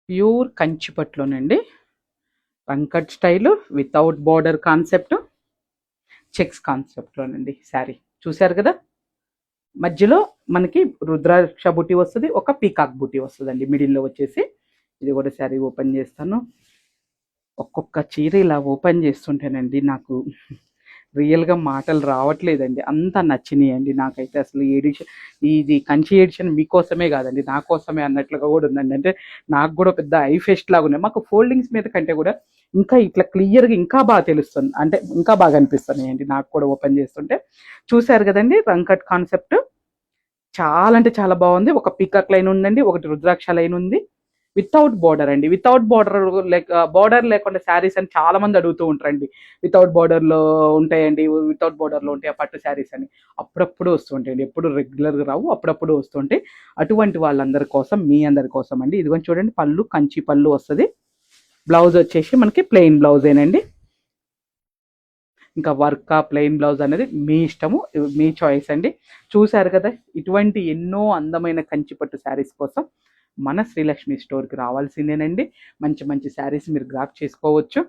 Pure కంచిపట్లోనండి. రంకట్ style without border concept, checks కాన్సెప్ట్లోనండి శారీ. చూశారు కదా, మధ్యలో మనకి రుద్రాక్ష బుట్టి వస్తుంది, ఒక పీకాక్ బుట్టి వస్తుందండి మిడిల్లో వచ్చేసి. ఇది కూడా శారీ ఓపెన్ చేస్తాను. ఒక్కొక్క చీర ఇలా ఓపెన్ చేస్తుంటేనండి నాకు రియల్గా మాటలు రావట్లేదండి, అంత నచ్చినాయండి నాకైతే. అసలు ఈ ఎడిషన్, ఇది కంచి ఎడిషన్ మీకోసమే కాదండి నా కోసమే అన్నట్లుగా కూడా ఉందండి. అంటే నాకు కూడా పెద్ద ఐ ఫెస్ట్ లాగా ఉన్నాయి. మాకు ఫోల్డింగ్స్ మీద కంటే కూడా ఇంకా ఇట్లా క్లియర్గా ఇంకా బాగా తెలుస్తుంది, అంటే ఇంకా బాగా అనిపిస్తున్నాయండి నాకు కూడా ఓపెన్ చేస్తుంటే. చూశారు కదండి రంకట్ కాన్సెప్ట్, చాలా అంటే చాలా బాగుంది. ఒక పీకాక్ లైన్ ఉందండి, ఒకటి రుద్రాక్ష లైన్ ఉంది. వితౌట్ బార్డర్ అండి. వితౌట్ బార్డర్ బార్డర్ లేకుండా శారీస్ అని చాలా మంది అడుగుతూ ఉంటారండి. వితౌట్ బార్డర్లో ఉంటాయండి, వితౌట్ బార్డర్లో ఉంటాయి ఆ పట్టు శారీస్ అని. అప్పుడప్పుడు వస్తుంటాయండి, ఎప్పుడు రెగ్యులర్గా రావు, అప్పుడప్పుడు వస్తుంటాయి. అటువంటి వాళ్ళందరి కోసం, మీ అందరి కోసం అండి. ఇదిగోని చూడండి, పళ్ళు కంచి పళ్ళు వస్తుంది. బ్లౌజ్ వచ్చేసి మనకి ప్లెయిన్ బ్లౌజేనండి. ఇంకా వర్క్ ప్లెయిన్ బ్లౌజ్ అనేది మీ ఇష్టము, మీ చాయిస్ అండి. చూశారు కదా, ఇటువంటి ఎన్నో అందమైన కంచిపట్టు శారీస్ కోసం మన శ్రీలక్ష్మి స్టోర్కి రావాల్సిందేనండి. మంచి మంచి శారీస్ మీరు గ్రాప్ చేసుకోవచ్చు.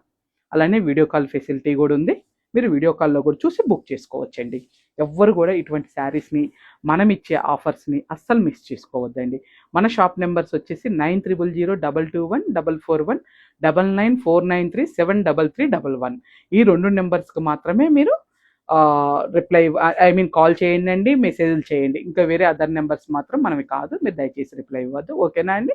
అలానే వీడియో కాల్ ఫెసిలిటీ కూడా ఉంది. మీరు వీడియో కాల్లో కూడా చూసి బుక్ చేసుకోవచ్చండి. ఎవ్వరు కూడా ఇటువంటి శారీస్ని, మనం ఇచ్చే ఆఫర్స్ని అస్సలు మిస్ చేసుకోవద్దండి. మన షాప్ నెంబర్స్ వచ్చేసి 9302214441, 9949373311. ఈ 2 నెంబర్స్కి మాత్రమే మీరు రిప్లై, ఐ మీన్ కాల్ చేయండి అండి, మెసేజ్లు చేయండి. ఇంకా వేరే అదర్ నెంబర్స్ మాత్రం మనవి కాదు, మీరు దయచేసి రిప్లై ఇవ్వద్దు. ఓకేనా అండి?